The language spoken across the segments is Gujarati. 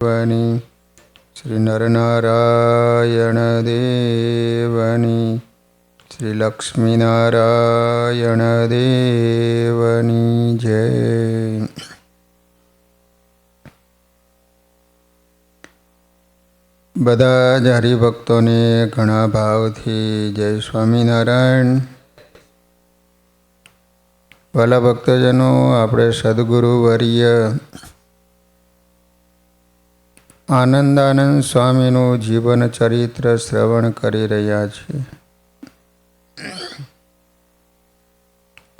દેવની શ્રી નરનારાયણ દેવની શ્રી લક્ષ્મીનારાયણ દેવની જય. બધા જ હરિભક્તોને ઘણા ભાવથી જય સ્વામિનારાયણ. વાલા ભક્તજનો, આપણે સદગુરુ વર્ય આનંદાનંદ સ્વામીનું જીવન ચરિત્ર શ્રવણ કરી રહ્યા છીએ.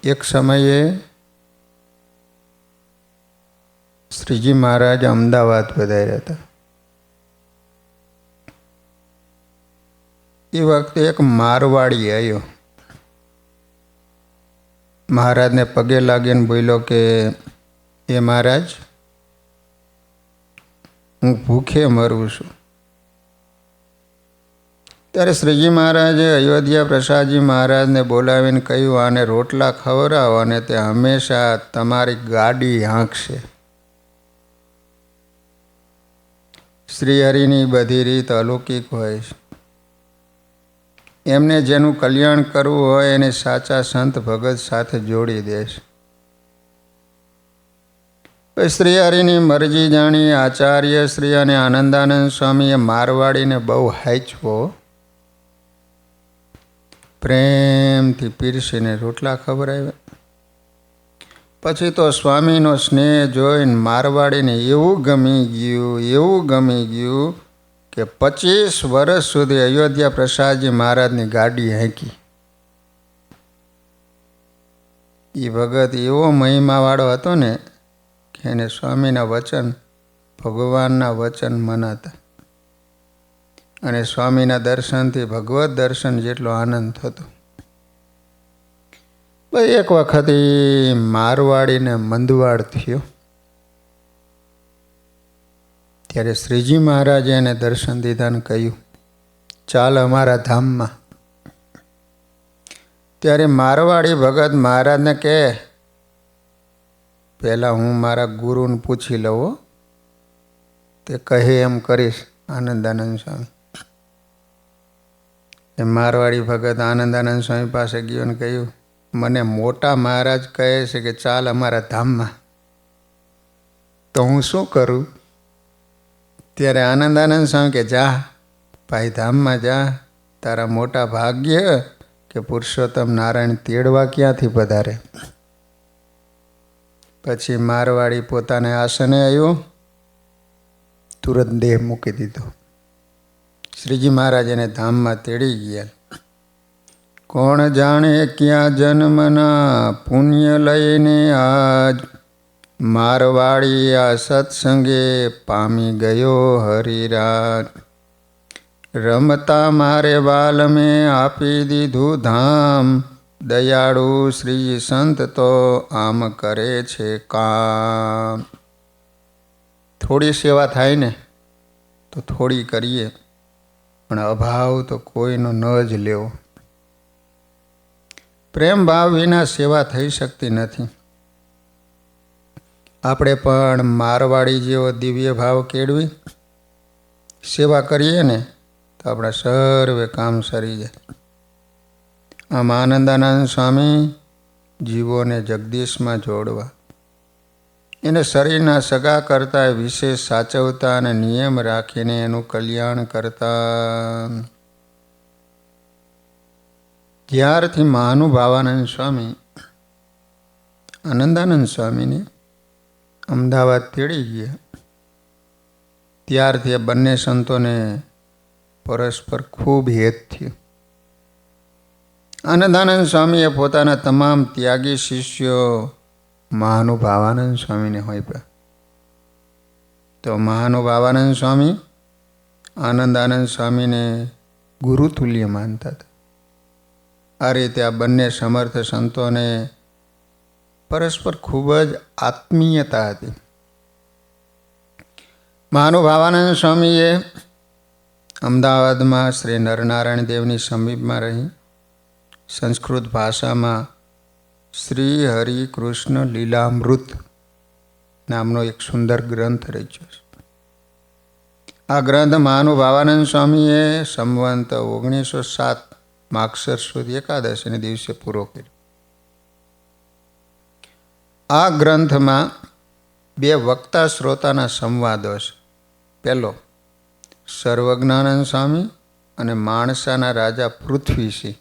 એક સમયે શ્રીજી મહારાજ અમદાવાદ પધાર્યા હતા. એ વખતે એક મારવાડી આવ્યો. મહારાજને પગે લાગીને બોલ્યો કે એ મહારાજ, હું ભૂખે મરું છું. ત્યારે શ્રીજી મહારાજે અયોધ્યા પ્રસાદજી મહારાજને બોલાવીને કહ્યું, આને રોટલા ખવડાવો અને તે હંમેશા તમારી ગાડી હાંકશે. શ્રીહરિની બધી રીત અલૌકિક હોય છે. એમને જેનું કલ્યાણ કરવું હોય એને સાચા સંત ભગત સાથે જોડી દેશે. શ્રીહરિની મરજી જાણી આચાર્ય શ્રી અને આનંદાનંદ સ્વામીએ મારવાડીને બહુ હાચવો, પ્રેમથી પીરસીને રોટલા ખવડાવ્યા. પછી તો સ્વામીનો સ્નેહ જોઈને મારવાડીને એવું ગમી ગયું કે 25 વર્ષ સુધી અયોધ્યા પ્રસાદજી મહારાજની ગાડી હાંકી. એ ભગત એવો મહિમાવાળો હતો ને કે એને સ્વામીના વચન ભગવાનના વચન મનાતા, અને સ્વામીના દર્શનથી ભગવત દર્શન જેટલો આનંદ થતો. એક વખત મારવાડીને મંદવાડ થયો. ત્યારે શ્રીજી મહારાજે એને દર્શન દીધાને કહ્યું, ચાલ અમારા ધામમાં. ત્યારે મારવાડી ભગત મહારાજને કહે, પહેલાં હું મારા ગુરુને પૂછી લઉં, તે કહે એમ કરીશ. આનંદાનંદ સ્વામી એ મારવાડી ભગત આનંદાનંદ સ્વામી પાસે ગયો ને કહ્યું, મને મોટા મહારાજ કહે છે કે ચાલ અમારા ધામમાં, તો હું શું કરું? ત્યારે આનંદાનંદ સ્વામી કે જા ભાઈ, ધામમાં જા. તારા મોટા ભાગ્ય કે પુરુષોત્તમ નારાયણ તેડવા ક્યાંથી પધારે. પછી મારવાડી પોતાને આસને આવ્યો, તુરંત દેહ મૂકી દીધો. શ્રીજી મહારાજ એને ધામમાં તેડી ગયા. કોણ જાણે ક્યાં જન્મના પુણ્ય લઈને આજ મારવાડી આ સત્સંગે પામી ગયો હરિરાજ. રમતા મારે બાલ મેં આપી દીધું ધામ, દયાળુ શ્રી સંત તો આમ કરે છે કામ. થોડી સેવા થાય ને તો થોડી કરીએ, પણ અભાવ તો કોઈનો ન જ લેવો. પ્રેમ ભાવ વિના સેવા થઈ શકતી નથી. આપણે પણ મારવાડી જેવો દિવ્ય ભાવ કેળવી સેવા કરીએ ને તો આપણા સર્વે કામ સરી જાય. આમ આનંદાનંદ સ્વામી જીવોને જગદીશમાં જોડવા, એને શરીરના સગા કરતા વિશેષ સાચવતા અને નિયમ રાખીને એનું કલ્યાણ કરતા. જ્યારથી મહાનુભાવાનંદ સ્વામી આનંદાનંદ સ્વામીને અમદાવાદ તેડી ગયા, ત્યારથી આ બંને સંતોને પરસ્પર ખૂબ હેત થયું. આનંદાનંદ સ્વામીએ પોતાના તમામ ત્યાગી શિષ્યો મહાનુભાવાનંદ સ્વામીને હોપ્યા, તો મહાનુભાવાનંદ સ્વામી આનંદાનંદ સ્વામીને ગુરુતુલ્ય માનતા હતા. આ રીતે આ બંને સમર્થ સંતોને પરસ્પર ખૂબ જ આત્મીયતા હતી. મહાનુભાવાનંદ સ્વામીએ અમદાવાદમાં શ્રી નરનારાયણ દેવની સમીપમાં રહી સંસ્કૃત ભાષામાં શ્રી હરિ કૃષ્ણ લીલામૃત નામનો એક સુંદર ગ્રંથ રચ્યો છે. આ ગ્રંથ મહાનુભાવાનંદ સ્વામીએ સંવંત 1907 માગસર સુદ એકાદશીને દિવસે પૂરો કર્યો. આ ગ્રંથમાં 2 વક્તા શ્રોતાના સંવાદો છે. પહેલો સર્વજ્ઞાનંદ સ્વામી અને માણસાના રાજા પૃથ્વીસિંહ,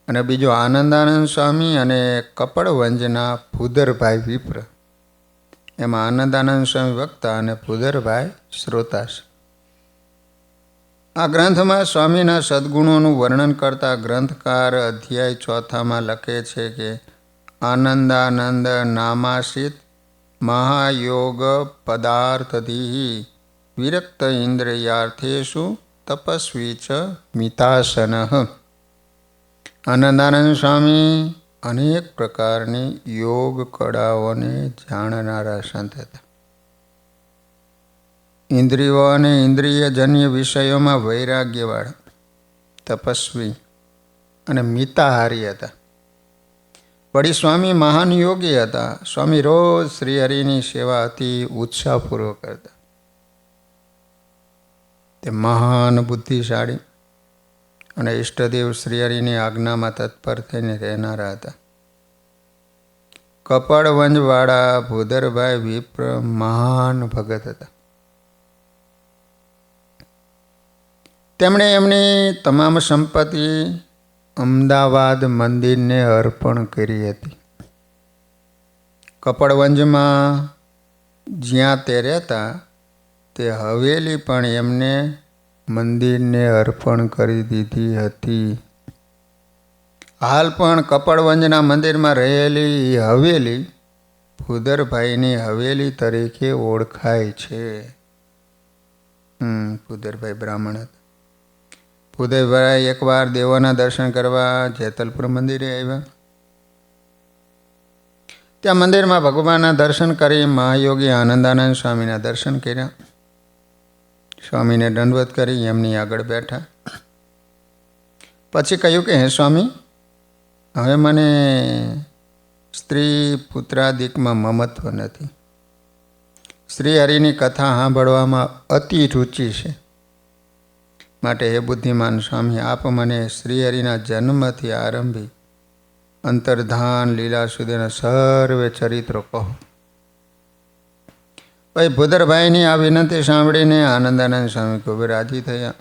અને બીજો આનંદાનંદ સ્વામી અને કપડવંજના ભૂધરભાઈ વિપ્ર. એમાં આનંદાનંદ સ્વામી વક્તા અને ભૂધરભાઈ શ્રોતા છે. આ ગ્રંથમાં સ્વામીના સદ્ગુણોનું વર્ણન કરતા ગ્રંથકાર અધ્યાય 4 લખે છે કે આનંદાનંદ નામાસિત મહાયોગ પદાર્થધિ વિરક્ત ઇન્દ્રિયાર્થેષુ તપસ્વી ચ મિતાસન. આનંદાનંદ સ્વામી અનેક પ્રકારની યોગ કળાઓને જાણનારા સંત હતા. ઇન્દ્રિયો અને ઇન્દ્રિયજન્ય વિષયોમાં વૈરાગ્યવાળા, તપસ્વી અને મિતાહારી હતા. વળી સ્વામી મહાન યોગી હતા. સ્વામી રોજ શ્રીહરિની સેવા અતિ ઉત્સાહપૂર્વક કરતા. તે મહાન બુદ્ધિશાળી અને ઈષ્ટદેવ શ્રીહરિની આજ્ઞામાં તત્પર થઈને રહેનારા હતા. કપડવંજવાળા ભૂધરભાઈ વિપ્ર મહાન ભગત હતા. તેમણે એમની તમામ સંપત્તિ અમદાવાદ મંદિરને અર્પણ કરી હતી. કપડવંજમાં જ્યાં તે રહેતા તે હવેલી પણ એમને મંદિરને અર્પણ કરી દીધી હતી. હાલ પણ કપડવંજના મંદિરમાં રહેલી હવેલી ભૂધરભાઈની હવેલી તરીકે ઓળખાય છે. ભૂધરભાઈ બ્રાહ્મણ હતા. ભૂધરભાઈ એકવાર દેવોના દર્શન કરવા જેતલપુર મંદિરે આવ્યા. ત્યાં મંદિરમાં ભગવાનના દર્શન કરી મહાયોગી આનંદાનંદ સ્વામીના દર્શન કર્યા. સ્વામીને દંડવત કરી એમની આગળ બેઠા. પછી કહ્યું કે હે સ્વામી, હવે મને સ્ત્રી પુત્રાદિકમાં મમત્વ નથી. શ્રી હરિની કથા સાંભળવામાં અતિ રુચિ છે. માટે હે બુદ્ધિમાન સ્વામી, આપ મને શ્રીહરિના જન્મથી આરંભી અંતર્ધાન લીલા સુધીના સર્વે ચરિત્રો કહો. ભાઈ ભૂધરભાઈની આ વિનંતી સાંભળીને આનંદાનંદ સ્વામી ખૂબ રાજી થયા.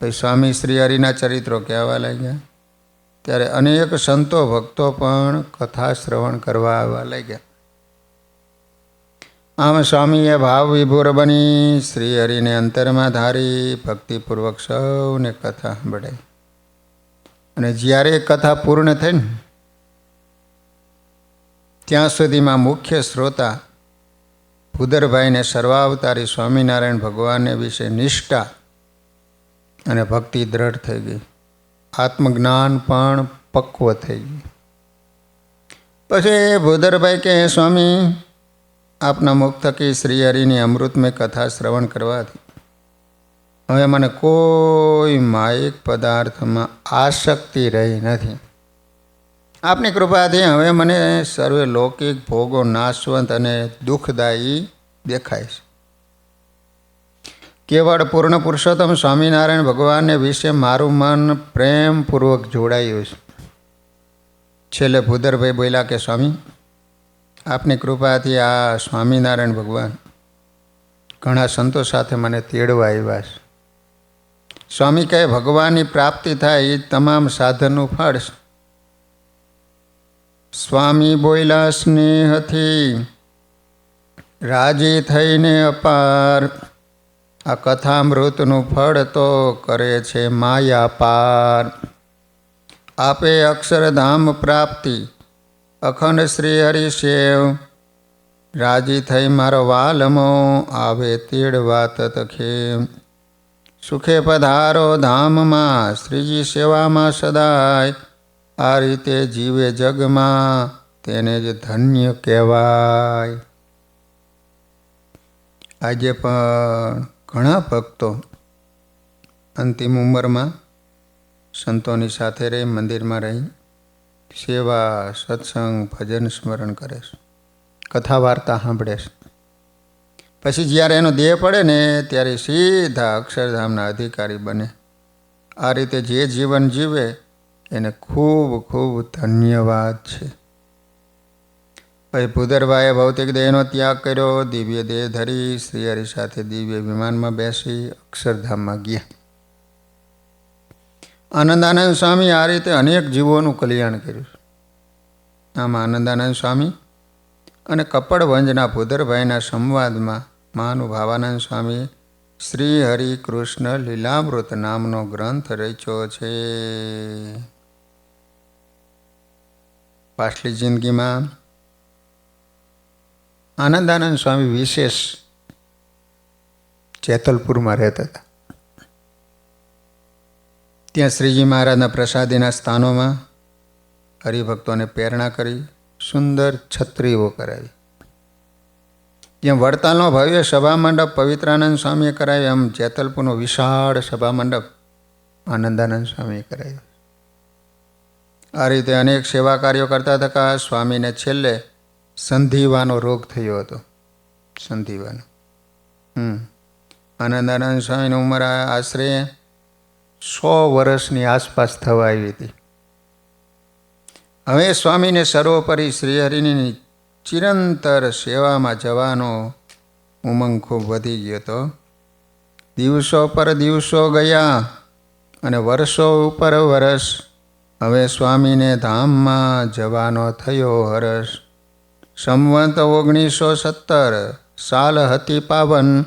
ભાઈ સ્વામી શ્રીહરિના ચરિત્રો કહેવા લાગ્યા. ત્યારે અનેક સંતો ભક્તો પણ કથા શ્રવણ કરવા આવવા લાગ્યા. આમ સ્વામીએ ભાવ વિભોર બની શ્રીહરિને અંતરમાં ધારી ભક્તિપૂર્વક સૌને કથા સંભળાઈ. અને જ્યારે કથા પૂર્ણ થઈને ત્યાં સુધીમાં મુખ્ય શ્રોતા ભૂધરભાઈને સર્વાવતારી સ્વામિનારાયણ ભગવાનને વિશે નિષ્ઠા અને ભક્તિ દ્રઢ થઈ ગઈ. આત્મજ્ઞાન પણ પક્વ થઈ ગયું. પછી ભૂધરભાઈ કહે, સ્વામી, આપના મુખ થકી શ્રીહરિની અમૃતમય કથા શ્રવણ કરવાથી હવે મને કોઈ માયિક પદાર્થમાં આસક્તિ રહી નથી. આપની કૃપાથી હવે મને સર્વે લૌકિક ભોગો નાશવંત અને દુઃખદાયી દેખાય છે. કેવળ પૂર્ણ પુરુષોત્તમ સ્વામિનારાયણ ભગવાનને વિશે મારું મન પ્રેમપૂર્વક જોડાયું છે. છેલ્લે ભૂધરભાઈ બોલ્યા કે સ્વામી, આપની કૃપાથી આ સ્વામિનારાયણ ભગવાન ઘણા સંતો સાથે મને તેડવા આવ્યા છે. સ્વામી કહે, ભગવાનની પ્રાપ્તિ થાય એ તમામ સાધનનું ફળ છે. સ્વામી બોલ્યા સ્નેહથી રાજી થઈને અપાર, આ કથામૃતનું ફળ તો કરે છે માયા પાર. આપે અક્ષરધામ પ્રાપ્તિ અખંડ શ્રી હરિશેવ, રાજી થઈ મારો વાલમો આવે તેડવા તતખેમ. સુખે પધારો ધામમાં શ્રીજી સેવામાં સદાય, આ રીતે જીવે જગમાં તેને જ ધન્ય કહેવાય. આજે પણ ઘણા ભક્તો અંતિમ ઉંમરમાં સંતોની સાથે રહી, મંદિરમાં રહી સેવા, સત્સંગ, ભજન, સ્મરણ કરે છે, કથા વાર્તા સાંભળે છે. પછી જ્યારે એનો દેહ પડે ને ત્યારે સીધા અક્ષરધામના અધિકારી બને. આ રીતે જે જીવન જીવે એને ખૂબ ખૂબ ધન્યવાદ છે. પછી ભૂધરભાઈએ ભૌતિક દેહનો ત્યાગ કર્યો, દિવ્ય દેહ ધરી શ્રીહરિ સાથે દિવ્ય વિમાનમાં બેસી અક્ષરધામમાં ગયા. આનંદાનંદ સ્વામી આ રીતે અનેક જીવોનું કલ્યાણ કર્યું. આમાં આનંદાનંદ સ્વામી અને કપડવંજના ભૂધરભાઈના સંવાદમાં મહાનુભાવાનંદ સ્વામી શ્રી હરિ કૃષ્ણ લીલામૃત નામનો ગ્રંથ રચ્યો છે. પાછલી જિંદગીમાં આનંદાનંદ સ્વામી વિશેષ જેતલપુરમાં રહેતા હતા. ત્યાં શ્રીજી મહારાજના પ્રસાદીના સ્થાનોમાં હરિભક્તોને પ્રેરણા કરી સુંદર છત્રીઓ કરાવી. જેમ વડતાલનો ભવ્ય સભા મંડપ પવિત્રાનંદ સ્વામીએ કરાવ્યો, એમ જેતલપુરનો વિશાળ સભા મંડપ આનંદાનંદ સ્વામીએ કરાવ્યો. આ રીતે અનેક સેવા કાર્યો કરતા થતા સ્વામીને છેલ્લે સંધિવાનો રોગ થયો હતો. સંધિવાનો. આનંદાનંદ સ્વામીની ઉંમર આશરે 100 વર્ષની આસપાસ થવા આવી હતી. હવે સ્વામીને સર્વોપરી શ્રીહરિની ચિરંતર સેવામાં જવાનો ઉમંગ ખૂબ વધી ગયો હતો. દિવસો પર દિવસો ગયા અને વર્ષો ઉપર વર્ષ. હવે સ્વામીને ધામમાં જવાનો થયો હરસ. સંવત 1917 સાલ હતી પાવન.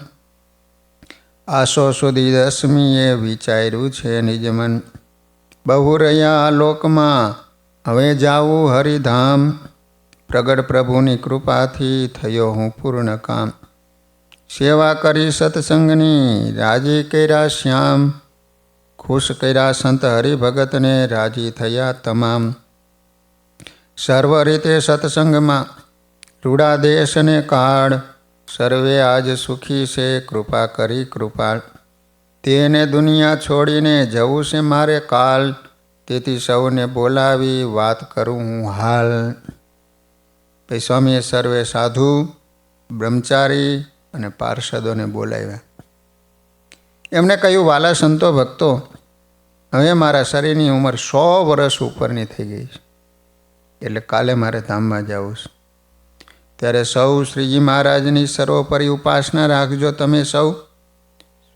આસો સુધી 10મીએ વિચાર્યું છે નિજમન. બહુ રહ્યા લોકમાં હવે જાવું હરિધામ. પ્રગટ પ્રભુની કૃપાથી થયો હું પૂર્ણ કામ. સેવા કરી સત્સંગની રાજી કર્યા શ્યામ. ખુશ કર્યા સંત હરિભગતને રાજી થયા તમામ. સર્વ રીતે સત્સંગમાં રૂડા દેશને કાળ. સર્વે આજ સુખી છે કૃપા કરી કૃપાળ. તેને દુનિયા છોડીને જવું છે મારે કાલ. તેથી સૌને બોલાવી વાત કરું હું હાલ. પછી સ્વામીએ સર્વે સાધુ, બ્રહ્મચારી અને પાર્ષદોને બોલાવ્યા. એમણે કહ્યું, વાલા સંતો ભક્તો, હવે મારા શરીરની ઉંમર 100 વર્ષ ઉપરની થઈ ગઈ છે, એટલે કાલે મારે ધામમાં જવું છે. ત્યારે સૌ શ્રીજી મહારાજની સર્વોપરી ઉપાસના રાખજો. તમે સૌ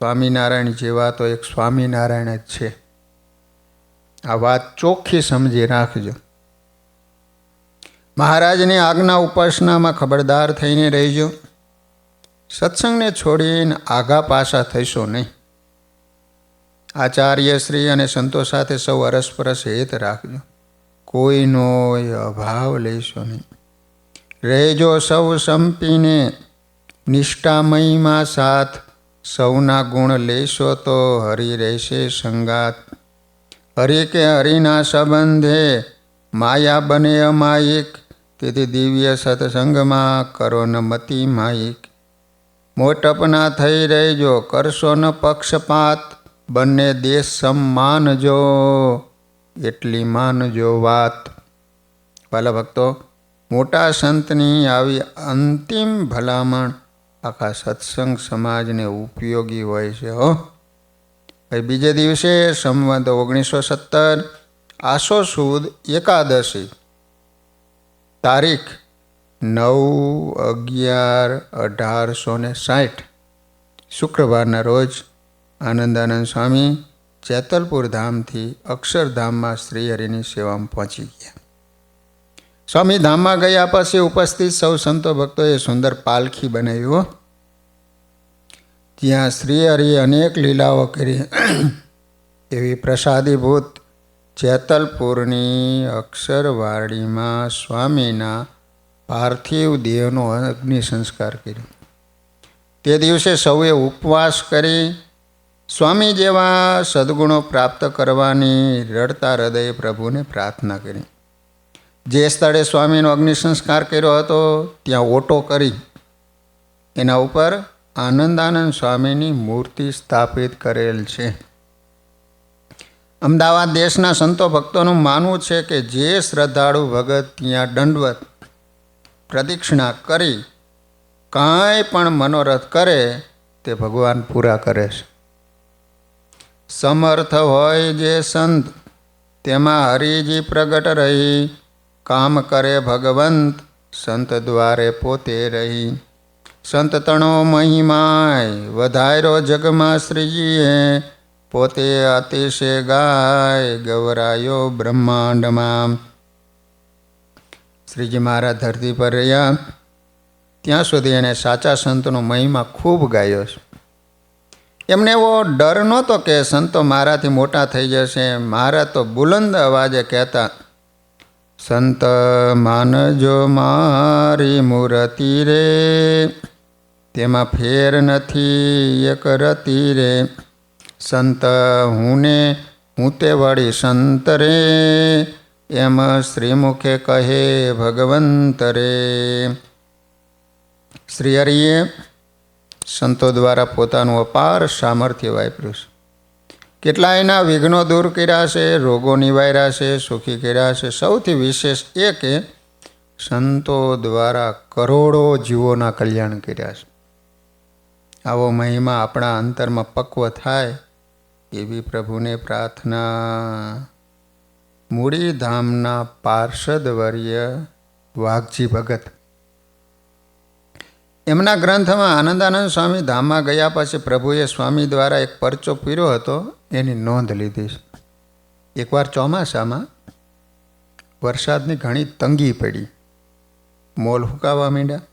સ્વામિનારાયણ જેવા તો એક સ્વામિનારાયણ જ છે. આ વાત ચોખ્ખી સમજી રાખજો. મહારાજની આજ્ઞા ઉપાસનામાં ખબરદાર થઈને રહીજો. સત્સંગને છોડીને આઘા પાછા થઈશો નહીં. આચાર્યશ્રી અને સંતો સાથે સૌ અરસપરસ હેત રાખજો. કોઈનો અભાવ લેશો નહીં. રહેજો સૌ સંપીને નિષ્ઠામયમાં સાથ. સૌના ગુણ લેશો તો હરિ રહેશે સંગાત. હરિ કે હરિના સંબંધે માયા બને અમાયિક. તેથી દિવ્ય સત્સંગમાં કરો ન મતિ માયિક. મોટપ ના થઈ રહેજો, કરશો ન પક્ષપાત. બંને દેશ સમ્માનજો, એટલી માનજો વાત. વાલા ભક્તો, મોટા સંતની આવી અંતિમ ભલામણ આખા સત્સંગ સમાજને ઉપયોગી હોય છે. બીજે દિવસે સંવત 1917 આસો સુદ એકાદશી, તારીખ 9/11/1860 શુક્રવારના રોજ આનંદાનંદ સ્વામી જેતલપુર ધામથી અક્ષરધામમાં શ્રીહરિની સેવામાં પહોંચી ગયા. સ્વામી ધામમાં ગયા પછી ઉપસ્થિત સૌ સંતો ભક્તોએ સુંદર પાલખી બનાવ્યું, જ્યાં શ્રીહરિએ અનેક લીલાઓ કરી. એવી પ્રસાદીભૂત જેતલપુરની અક્ષરવાડીમાં સ્વામીના પાર્થિવ દેહનો અગ્નિ સંસ્કાર કર્યો. તે દિવસે સૌએ ઉપવાસ કરી સ્વામી જેવા સદ્ગુણો પ્રાપ્ત કરવાની રડતા હૃદયે પ્રભુને પ્રાર્થના કરી. જે સ્થળે સ્વામીનો અગ્નિ સંસ્કાર કર્યો હતો ત્યાં ઓટો કરી એના ઉપર આનંદાનંદ સ્વામીની મૂર્તિ સ્થાપિત કરેલ છે. અમદાવાદ દેશના સંતો ભક્તોનું માનવું છે કે જે શ્રદ્ધાળુ ભગત ત્યાં દંડવત પ્રદક્ષિણા કરી કાંઈ પણ મનોરથ કરે તે ભગવાન પૂરા કરે છે. સમર્થ હોય જે સંત તેમાં હરિજી પ્રગટ રહી, કામ કરે ભગવંત સંત દ્વારે પોતે રહી. સંત તણો મહિમાય વધાર્યો જગમાં શ્રીજીએ, પોતે અતિશય ગાય ગવરાયો બ્રહ્માંડમાં. શ્રીજી મહારાજ ધરતી પર રહ્યા ત્યાં સુધી એણે સાચા સંતનો મહિમા ખૂબ ગાયો છે. એમને એવો ડર નહોતો કે સંતો મારાથી મોટા થઈ જશે. મહારાજ તો બુલંદ અવાજે કહેતા, સંત માનજો મારી મૂર્તિ રે, તેમાં ફેર નથી એક રતી રે. સંત હું તે વળી સંત રે, એમ શ્રીમુખે કહે ભગવંત રે. શ્રી હરિએ સંતો દ્વારા પોતાનું અપાર સામર્થ્ય વાપર્યું છે. કેટલાયના વિઘ્નો દૂર કર્યા છે, રોગો નિવાર્યા છે, સુખી કર્યા છે. સૌથી વિશેષ એ કે સંતો દ્વારા કરોડો જીવોના કલ્યાણ કર્યા છે. આવો મહિમા આપણા અંતરમાં પક્વ થાય એવી પ્રભુને પ્રાર્થના. મૂળીધામના પાર્ષદવર્ય વાઘજી ભગત, એમના ગ્રંથમાં આનંદાનંદ સ્વામી ધામમાં ગયા પછી પ્રભુએ સ્વામી દ્વારા એક પરચો પીર્યો હતો, એની નોંધ લીધી છે. એકવાર ચોમાસામાં વરસાદની ઘણી તંગી પડી, મોલ હુકાવા માંડ્યા.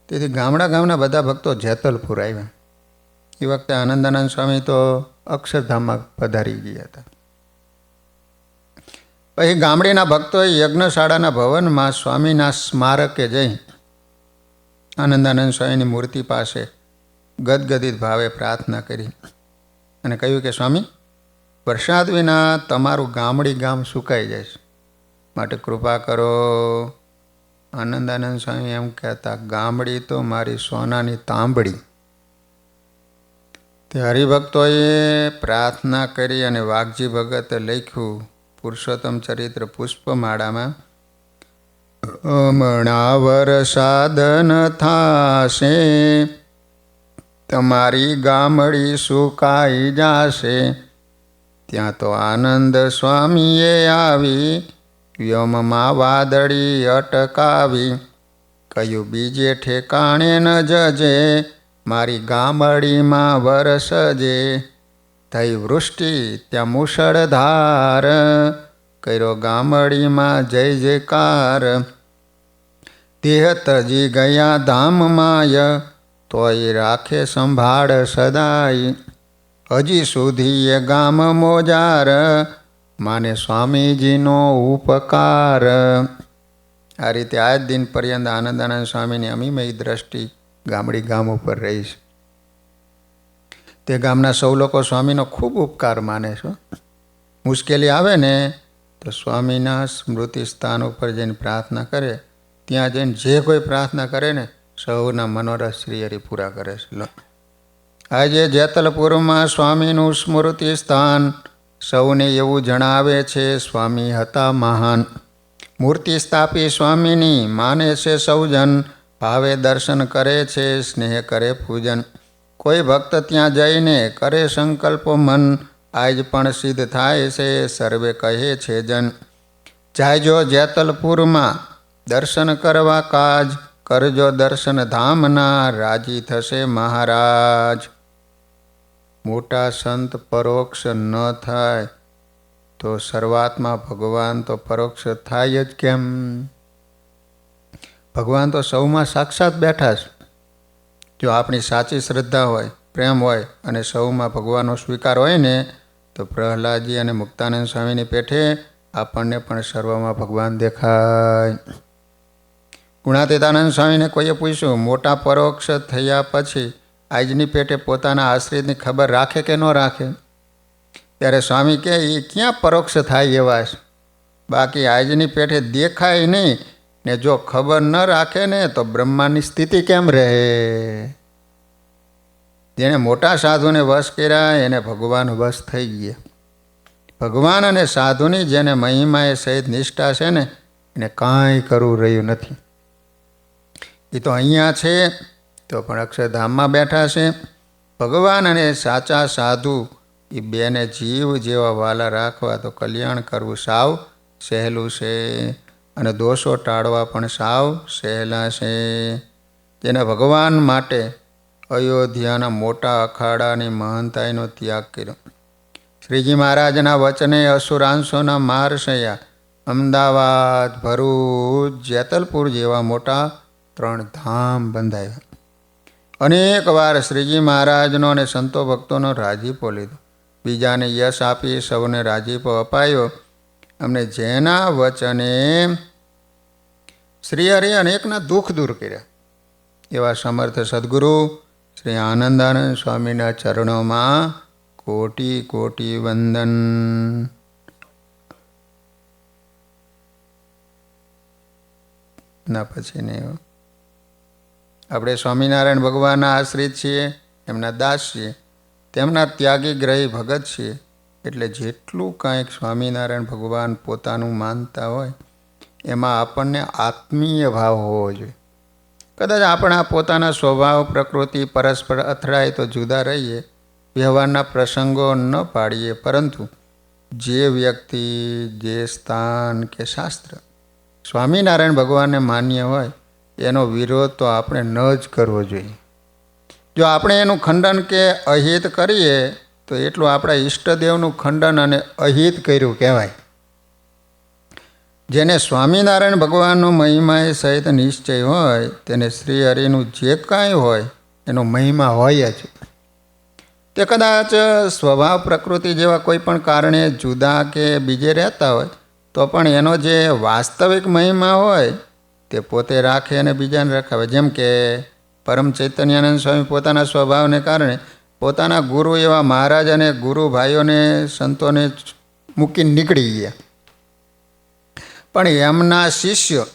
તેથી ગામના બધા ભક્તો જેતલપુર આવ્યા. એ વખતે આનંદાનંદ સ્વામી તો અક્ષરધામમાં પધારી ગયા હતા. પછી ગામડીના ભક્તોએ યજ્ઞશાળાના ભવનમાં સ્વામીના સ્મારકે જઈ આનંદાનંદ સ્વામીની મૂર્તિ પાસે ગદગદિત ભાવે પ્રાર્થના કરી અને કહ્યું કે સ્વામી, વરસાદ વિના તમારું ગામડી ગામ સુકાઈ જાય છે, માટે કૃપા કરો. આનંદાનંદ સ્વામી એમ કહેતા, ગામડી તો મારી સોનાની તાંબડી. તે હરિભક્તોએ પ્રાર્થના કરી અને વાઘજી ભગતે લખ્યું પુરુષોત્તમ ચરિત્ર પુષ્પમાળામાં, હમણાં વરસાદ ન થાશે, તમારી ગામડી સુકાઈ જાશે. ત્યાં તો આનંદ સ્વામીએ આવી, વ્યોમમાં વાદળી અટકાવી. કહ્યું બીજે ઠેકાણે ન જજે, મારી ગામડીમાં વરસજે. થઈ વૃષ્ટિ ત્યાં મુશળધાર, કર્યો ગામડીમાં જય જયકાર. દેહ તજી ગયા ધામમાય, તોય રાખે સંભાળ સદાય. હજી સુધી એ ગામ મોજાર, માને સ્વામીજીનો ઉપકાર. આ રીતે આજ દિન પર્યંત આનંદાનંદ સ્વામીની અમીમય દ્રષ્ટિ ગામડી ગામ ઉપર રહી છે. તે ગામના સૌ લોકો સ્વામીનો ખૂબ ઉપકાર માને છે. મુશ્કેલી આવે ને તો સ્વામીના સ્મૃતિ સ્થાન ઉપર જઈને પ્રાર્થના કરે. ત્યાં જઈને જે કોઈ પ્રાર્થના કરે ને સૌના મનોરથ શ્રી હરિ પૂરા કરે છે. આજે જેતલપુરમાં સ્વામીનું સ્મૃતિ સ્થાન સૌને એવું જણાવે છે, સ્વામી હતા મહાન. મૂર્તિ સ્થાપી સ્વામીની માને છે સૌજન, ભાવે દર્શન કરે છે, સ્નેહ કરે પૂજન. કોઈ ભક્ત ત્યાં જઈને કરે સંકલ્પો મન, આજ પણ સિદ્ધ થાય છે સર્વે કહે છે જન. જાયજો જેતલપુરમાં દર્શન કરવા કાજ, કરજો દર્શન ધામના, રાજી થશે મહારાજ. મોટા સંત પરોક્ષ ન થાય તો શરૂઆતમાં ભગવાન તો પરોક્ષ થાય જ કેમ? ભગવાન તો સૌમાં સાક્ષાત બેઠા છે. જો આપણી સાચી શ્રદ્ધા હોય, પ્રેમ હોય અને સૌમાં ભગવાનનો સ્વીકાર હોય ને તો પ્રહલાદજી અને મુક્તાનંદ સ્વામીની પેઠે આપણને પણ સર્વમાં ભગવાન દેખાય. ગુણાતીતાનંદ સ્વામીને કોઈએ પૂછ્યું, મોટા પરોક્ષ થયા પછી આજની પેટે પોતાના આશ્રિતની ખબર રાખે કે ન રાખે? ત્યારે સ્વામી કહે, એ ક્યાં પરોક્ષ થાય એવા છે? બાકી આજની પેઠે દેખાય નહીં ને જો ખબર ન રાખે ને તો બ્રહ્માંડની સ્થિતિ કેમ રહે? જેણે મોટા સાધુને વશ કર્યા એને ભગવાન વશ થઈ ગયા. ભગવાન અને સાધુની જેને મહિમાએ સહિત નિષ્ઠા છે ને એને કાંઈ કરવું રહ્યું નથી. એ તો અહીંયા છે તો પણ અક્ષરધામમાં બેઠા છે. ભગવાન અને સાચા સાધુ એ બેને જીવ જેવા વાલા રાખવા તો કલ્યાણ કરવું સાવ સહેલું છે અને દોષો ટાળવા પણ સાવ સહેલા છે. જેને ભગવાન માટે અયોધ્યાના મોટા અખાડાની મહાનતાઈનો ત્યાગ કર્યો. શ્રીજી મહારાજના વચને અસુરાંશોના મારસયા અમદાવાદ, ભરૂચ, જેતલપુર જેવા મોટા 3 ધામ બંધાયા. અનેક વાર શ્રીજી મહારાજનો અને સંતો ભક્તોનો રાજીપો લીધો. બીજાને યશ આપી સૌને રાજીપો અપાયો. અમને જેના વચને શ્રી હરિ અનેકના દુઃખ દૂર કર્યા એવા સમર્થ સદગુરુ શ્રી આનંદાનંદ સ્વામીના ચરણોમાં કોટી કોટી વંદન. ના પછી નહીં. આપણે સ્વામિનારાયણ ભગવાનના આશ્રિત છીએ, એમના દાસ છીએ, તેમના ત્યાગી ગ્રહી ભગત છીએ. એટલે જેટલું કાંઈક સ્વામિનારાયણ ભગવાન પોતાનું માનતા હોય એમાં આપણને આત્મીય ભાવ હોવો જોઈએ. કદાચ આપણા પોતાના સ્વભાવ પ્રકૃતિ પરસ્પર અથડાય તો જુદા રહીએ, વ્યવહારના પ્રસંગો ન પાડીએ, પરંતુ જે વ્યક્તિ, જે સ્થાન કે શાસ્ત્ર સ્વામિનારાયણ ભગવાનને માન્ય હોય એનો વિરોધ તો આપણે ન જ કરવો જોઈએ. જો આપણે એનું ખંડન કે અહિત કરીએ તો એટલું આપણા ઈષ્ટદેવનું ખંડન અને અહિત કર્યું કહેવાય. જેને સ્વામિનારાયણ ભગવાનનો મહિમા સહિત નિશ્ચય હોય તેને શ્રી હરિનું જે કાંઈ હોય એનો મહિમા હોય જ. તે કદાચ સ્વભાવ પ્રકૃતિ જેવા કોઈ પણ કારણે જુદા કે બીજે રહેતા હોય તો પણ એનો જે વાસ્તવિક મહિમા હોય તે પોતે રાખે અને બીજાને રખાવે. જેમ કે પરમ ચૈતન્યાનંદ સ્વામી પોતાના સ્વભાવને કારણે પોતાના ગુરુ એવા મહારાજ અને ગુરુ ભાઈઓને સંતોને મૂકીને નીકળી ગયા, પણ એમના શિષ્યો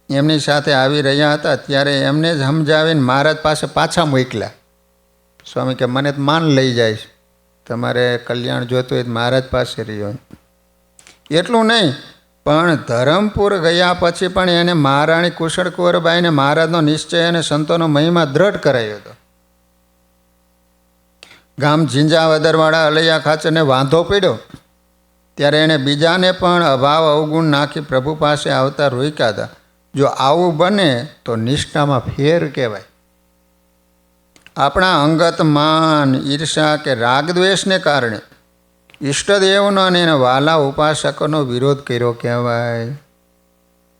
એમની સાથે આવી રહ્યા હતા ત્યારે એમને જ સમજાવીને મહારાજ પાસે પાછા મોકલ્યા. સ્વામી કે મને માન લઈ જાય છે, તમારે કલ્યાણ જોતું હોય તો મહારાજ પાસે રહ્યો. એટલું નહીં પણ ધરમપુર ગયા પછી પણ એને મહારાણી કુશળ કુંવરબાઈને મહારાજનો નિશ્ચય અને સંતોનો મહિમા દ્રઢ કરાયો હતો. ગામ ઝીંઝાવદરવાળા અલૈયા ખાચરને વાંધો પડ્યો ત્યારે એણે બીજાને પણ અભાવ અવગુણ નાખી પ્રભુ પાસે આવતા રોક્યા હતા. જો આવું બને તો નિષ્ઠામાં ફેર કહેવાય. આપણા અંગત માન, ઈર્ષા કે રાગદ્વેષને કારણે ઈષ્ટદેવનો અને એના વાલા ઉપાસકોનો વિરોધ કર્યો કહેવાય.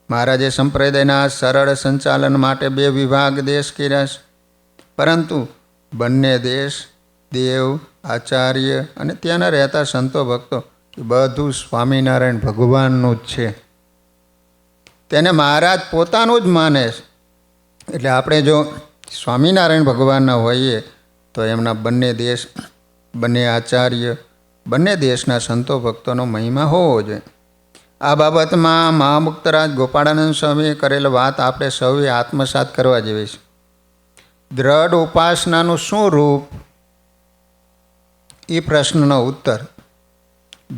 મહારાજે સંપ્રદાયના સરળ સંચાલન માટે 2 વિભાગ દેશ કર્યા છે, પરંતુ બંને દેશ, દેવ, આચાર્ય અને ત્યાંના રહેતા સંતો ભક્તો એ બધું સ્વામિનારાયણ ભગવાનનું જ છે. તેને મહારાજ પોતાનું જ માને છે. એટલે આપણે જો સ્વામિનારાયણ ભગવાનના હોઈએ તો એમના બંને દેશ, બંને આચાર્ય, બંને દેશના સંતો ભક્તોનો મહિમા હોવો જોઈએ. આ બાબતમાં મહામુક્તરાજ ગોપાળાનંદ સ્વામીએ કરેલ વાત આપણે સૌએ આત્મસાત કરવા જેવી છે. દ્રઢ ઉપાસનાનું શું રૂપ? એ પ્રશ્નનો ઉત્તર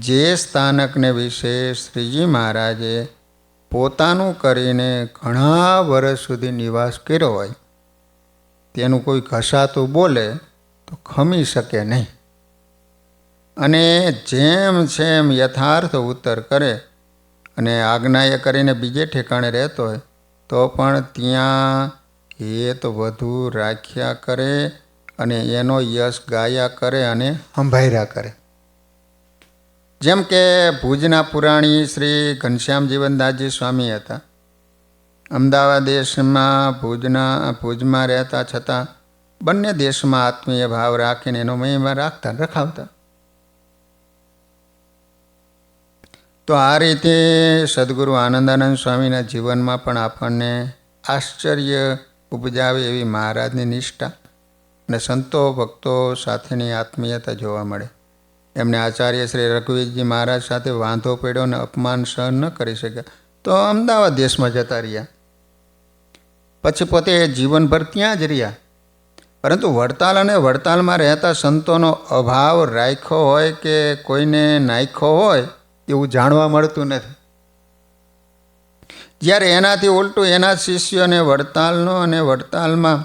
જે સ્થાનકને વિશે શ્રીજી મહારાજે પોતાનું કરીને ઘણા વર્ષ સુધી નિવાસ કર્યો હોય તેનું કોઈ ઘસાતું બોલે તો ખમી શકે નહીં, અને જેમ છે એમ યથાર્થ ઉત્તર કરે અને આજ્ઞાએ કરીને બીજે ઠેકાણે રહેતો હોય તો પણ ત્યાં હેત વધુ રાખ્યા કરે અને એનો યશ ગાયા કરે અને સંભાળ્યા કરે. જેમ કે ભુજના પુરાણી શ્રી ઘનશ્યામ જીવનદાસજી સ્વામી હતા. અમદાવાદ દેશમાં ભુજમાં રહેતા છતાં બંને દેશમાં આત્મીય ભાવ રાખીને એનો મહિમા રખાવતા. તો આ રીતે સદગુરુ આનંદાનંદ સ્વામીના જીવનમાં પણ આપણને આશ્ચર્ય ઉપજાવે એવી મહારાજની નિષ્ઠા અને સંતો ભક્તો સાથેની આત્મીયતા જોવા મળે. એમને આચાર્ય શ્રી રઘુવીરજી મહારાજ સાથે વાંધો પડ્યો અને અપમાન સહન ન કરી શક્યા તો અમદાવાદ દેશમાં જતા રહ્યા. પછી પોતે જીવનભર ત્યાં જ રહ્યા. પરંતુ વડતાલ અને વડતાલમાં રહેતા સંતોનો અભાવ રાખ્યો હોય કે કોઈને નાખ્યો હોય એવું જાણવા મળતું નથી. જ્યારે એનાથી ઉલટું એના શિષ્યોને વડતાલનો અને વડતાલમાં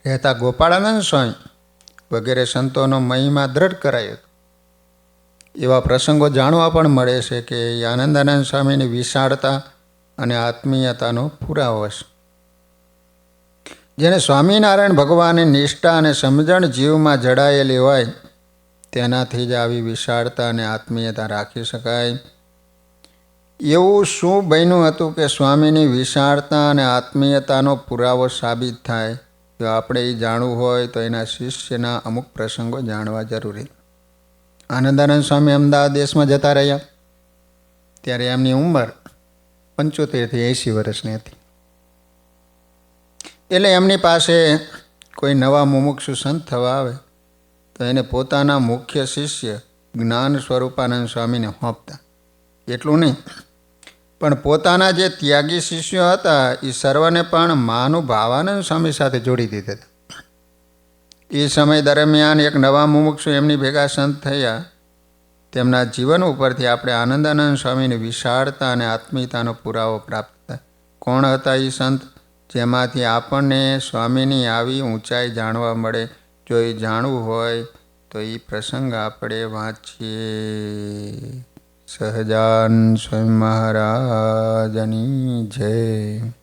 રહેતા ગોપાળાનંદ સ્વામી વગેરે સંતોનો મહિમા દ્રઢ કરાયો. એવા પ્રસંગો જાણવા પણ મળે છે કે એ આનંદાનંદ સ્વામીની વિશાળતા અને આત્મીયતાનો પુરાવો છે. જેને સ્વામિનારાયણ ભગવાનની નિષ્ઠા અને સમજણ જીવમાં જડાયેલી હોય તેનાથી જ આવી વિશાળતા અને આત્મીયતા રાખી શકાય. એવું શું બન્યું હતું કે સ્વામીની વિશાળતા અને આત્મીયતાનો પુરાવો સાબિત થાય? જો આપણે એ જાણવું હોય તો એના શિષ્યના અમુક પ્રસંગો જાણવા જરૂરી. આનંદાનંદ સ્વામી અમદાવાદ દેશમાં જતા રહ્યા ત્યારે એમની ઉંમર 75 થી 80 વર્ષની હતી. એટલે એમની પાસે કોઈ નવા મુમુક્ષુ સંત થવા આવે તો એને પોતાના મુખ્ય શિષ્ય જ્ઞાન સ્વરૂપાનંદ સ્વામીને સોંપતા. એટલું નહીં, પણ પોતાના જે ત્યાગી શિષ્યો હતા એ સર્વને પણ મહાનુભાવાનંદ સ્વામી સાથે જોડી દીધા હતા. એ સમય દરમિયાન એક નવા મુમુક્ષુ એમની ભેગા સંત થયા. તેમના જીવન ઉપરથી આપણે આનંદાનંદ સ્વામીની વિશાળતા અને આત્મીયતાનો પુરાવો પ્રાપ્ત થાય. કોણ હતા એ સંત જેમાંથી આપણને સ્વામીની આવી ઊંચાઈ જાણવા મળે? જો એ જાણવું હોય તો એ પ્રસંગ આપણે વાંચીએ. સહજાન સ્વામી મહારાજની જય.